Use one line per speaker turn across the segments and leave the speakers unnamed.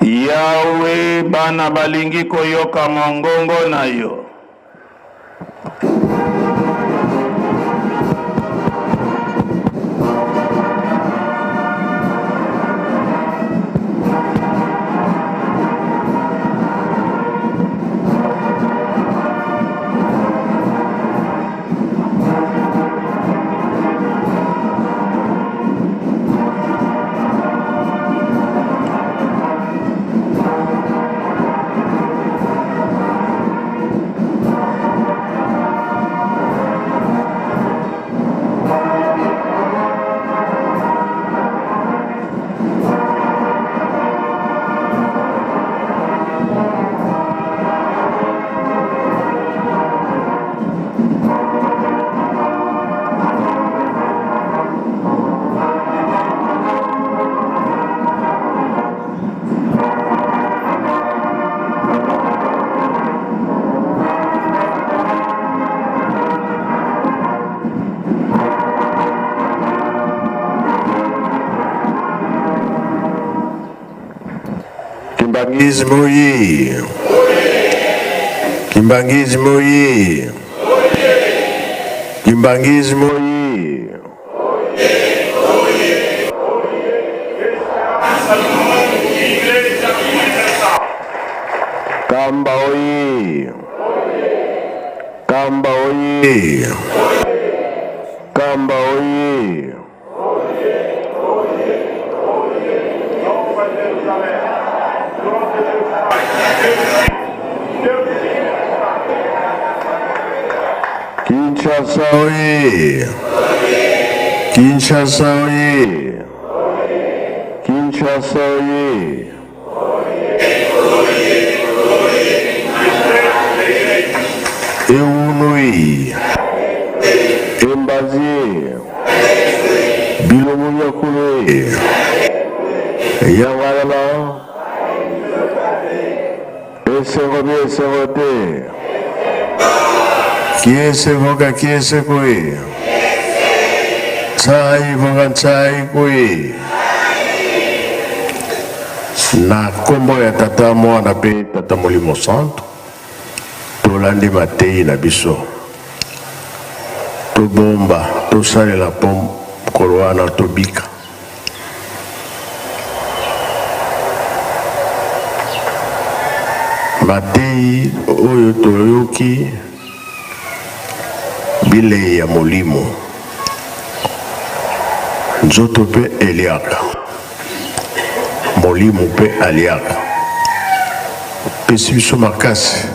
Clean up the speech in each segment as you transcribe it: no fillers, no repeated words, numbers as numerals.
Yawe bana balingi koyoka mongongo na yo.
Kimbangizi moye. Kimbangizi moye. Kimbangizi moye. Kamba oye. Kamba oye. Kamba oye. Kinshasa oye. Kinshasa oye. Kinshasa oye. Eunui. Embazie. Bilomo yakule. Yawarala. Eserobe eserote. Kiese voga kiese kwe. Tsai voga tsai kwe. Na kombo ya tata mwana pe tata Molimo Santo. Tolandi matei na biso. To bomba, to sale la pom koroana to bika. Matei oyo toyoki bile ya Molimo. Nzoto pe eliaka. Molimo pe aliaka. Pesi biso makasi.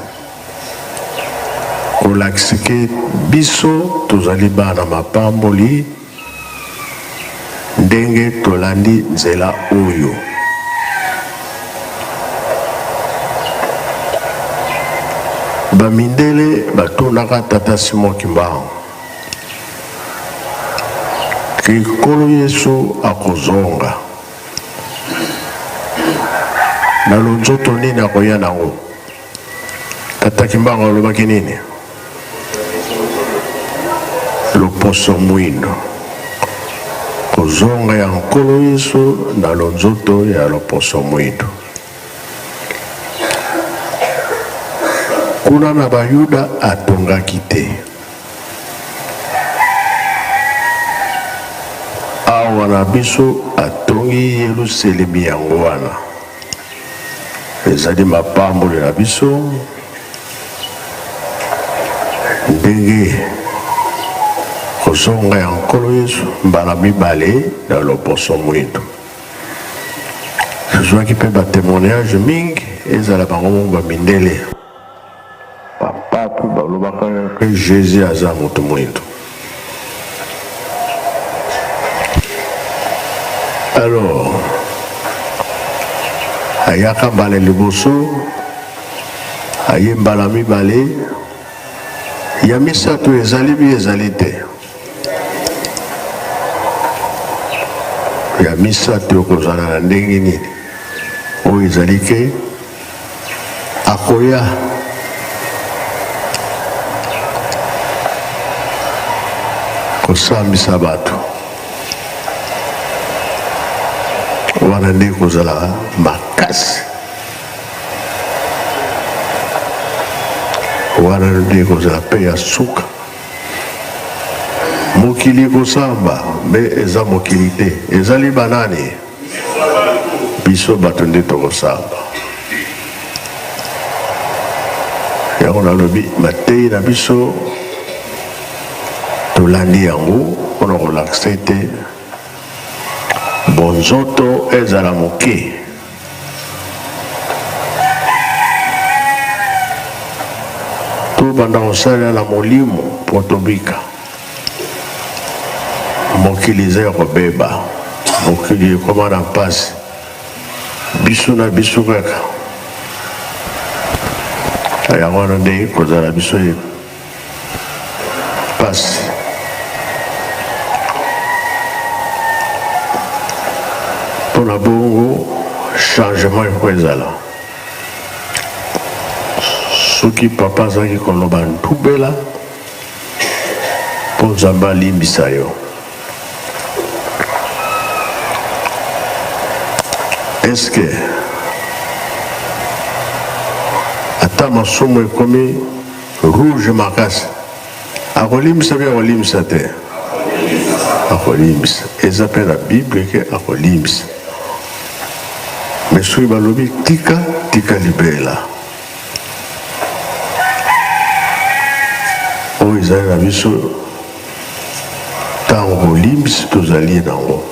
Kolakisike biso tozali bana mapamboli. Ndenge tolandi nzela oyo. Bamindele batonaka tata Simon Kimbangu. Kikolo Yesu akozonga. Na lonzoto nini akoya nango. Tata Kimbangu alobaki nini? Loposo mwindo. Kozonga ya nkolo Yesu na lonzoto ya loposo mwindo. Kuna na bayuda atongaki te. Awa na biso atongi Yerusalemi yango wana. Ezali mapamboli na biso. Ndenge kozonga ya nkolo Yesu mbala mibale na loposo mwindo. Nazwaki pe ba témoignage mingi ezala bango bamindele. Papapu balobaka ke Jésus aza moto mwindo. Alors, ayaka mbala liboso, aye mbala mibale, ya misato ezali bi ezali te. Ya misato kozala na ndenge nini. Oyo ezali ke akoya. kosambisa bato wana nde kozala makasi, wana nde kozala mpe ya suka. Mokili kosamba me eza mokili te, ezali banani biso bato nde tokosamba. Yango nalobi matei na biso tolandi yango mpona kolakisa ete bonzoto ezala moke. Tobanda kosalela na molimo mpo tobika. Mokili eza ya kobeba, mokili ekoma na mpasi, biso na biso kaka. Yango wana nde kozala biso mpasi. Mpona bongo changement eko ezala. Soki papa azalaki koloba ntubela mpo Nzambe alimbisa yo, eske ata masumu ekomi rouge makasi akolimbisa mpe akolimbisa te? Akolimbisa. Eza mpe na Bible ke akolimbisa. Me soki balobi tika libela, oyo ezali na biso ntango kolimbisi tozali nango.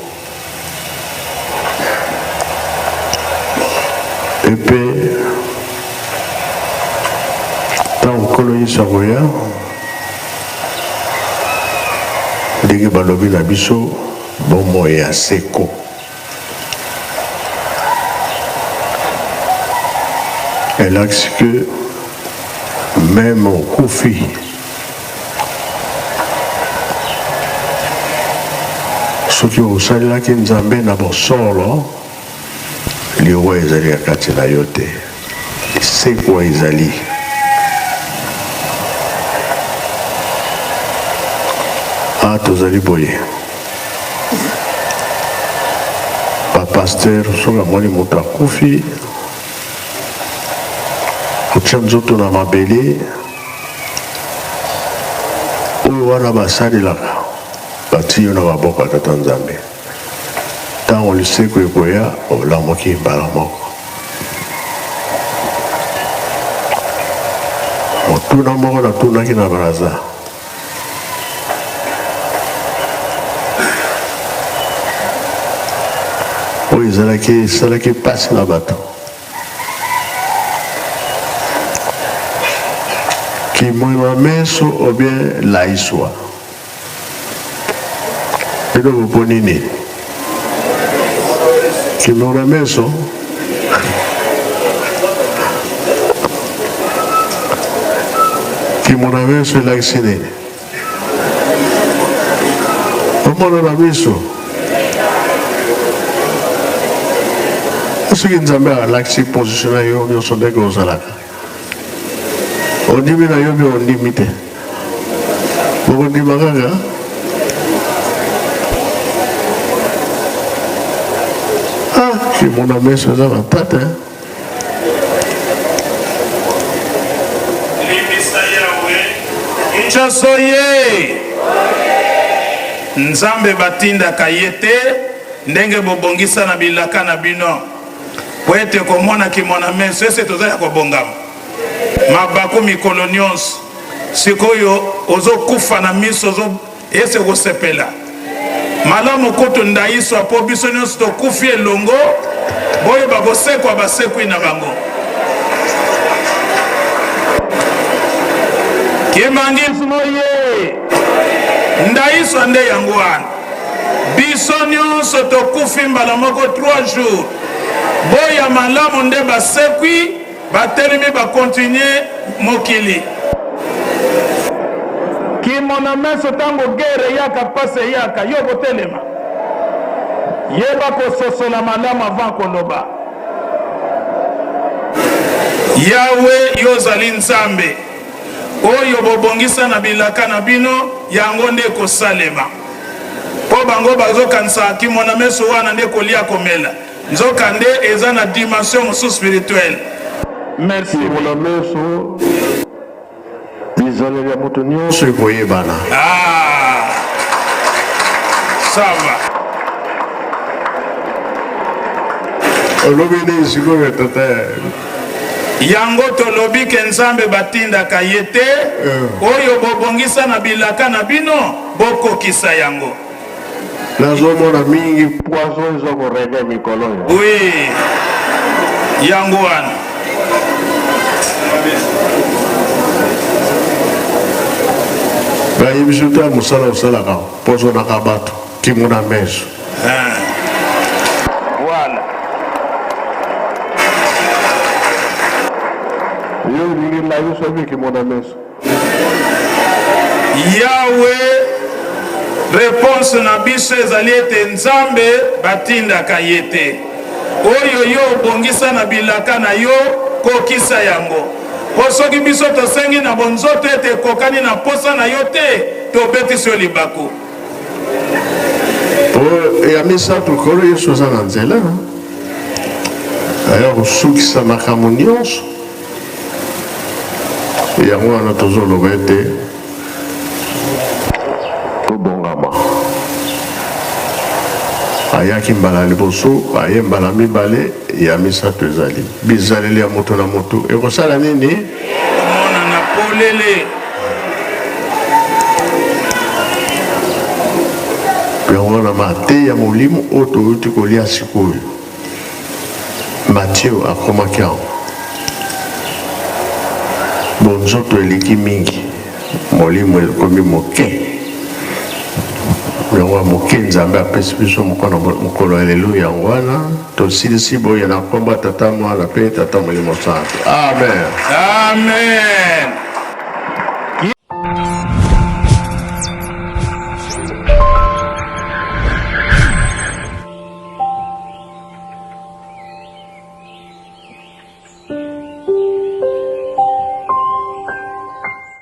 Epe ntango nkolo Yesu akoya, ndenge balobi na biso bomoi ya seko. Elakisi ke meme okufi soki osalelaki Nzambe na bosolo, liwa ezali ya kati na yo te, seko ezali. Tozali boye bapaster soki amoni moto akufi kotya nzoto na mabele, oyo wana basalelaka bati yo na maboko ya Tata Nzambe. Ntango liseko ekoya olamoki mbala moko. Motuna moko natunaki na baraza, oyo esalaki pasi na bato. Kimwema meso obien laiswa eloko po nini? Kimwema meso kimwema meso elakisi nini? omona na biso soki Nzambe alakisi position na yo nyonso ndenge ozalaka, ondimi na yo mpe ondimi te, okondima kaka. Kimona meso eza matata.
Limbisa Yawe Kinshasa ye Nzambe batindaka ye te ndenge bobongisa na bilaka na bino po ete komona kimona meso ese toza ya kobongama mabaku mikolo nyonso. Sikoyo ozokufa na miso ese kosepela malamu kutu ndaiswa po biso nyonso tokufi elongo boyo bakosekwa basekwi na bango. Kimangismo ye ndaiswa nde yango wana biso nyonso tokufi mbala moko 3 jours boya malamu nde basekwi batelemi bakontinue mokili. Kimona meso tango gere yaka pase yaka yo botelema yeba kososola malamu avant koloba. Yawe yozali Nzambe oyo bobongisa na bilaka na bino yango nde kosalema po bango bazokanisa kimona meso wana nde kolia komela nzoka nde eza na dimension mosusu spirituelle. Merci
kimona meso bizaleli ya moto nyonso ekoyebana.
Ça va.
Olobi nde sikoyo tata
yango tolobi ke Nzambe batindaka ye te oyo bobongisa na bilaka na bino bokokisa yango.
Nazomona mingi poison eza korega mikolo.
Oui, yango wana
bayebi soto ya mosala osalaka posonaka bato kimona meso.
Voilà.
Yo lingi la yo sobi kimona meso.
Yahweh réponse na biso ezali ete Nzambe batindaka ye te oyo yo obongisa na bilaka na yo kokisa yango po soki biso tosengi na bonzoto ete ekokani na posa na yo te tobetisi yo libaku
ya misato kolo yesu aza na nzela aya kosukisa makambo nyonso yango wana tozoloba ete tobongama ayaki mbala liboso aye mbala mibale ya misato ezali bizaleli ya moto na moto ekosala nini
omona na polele
yango na mate ya molimo oyo toyuti kolia sikoyo Matthieu akomaki yango bonzoto eleki mingi molimo ekomi moke yango moke Nzambe apesi biso mokolo ya lelo yango wana tosilisi boye na kombo ya Tata Mwana mpe Tata Molimo Santo. Amen.
Amen.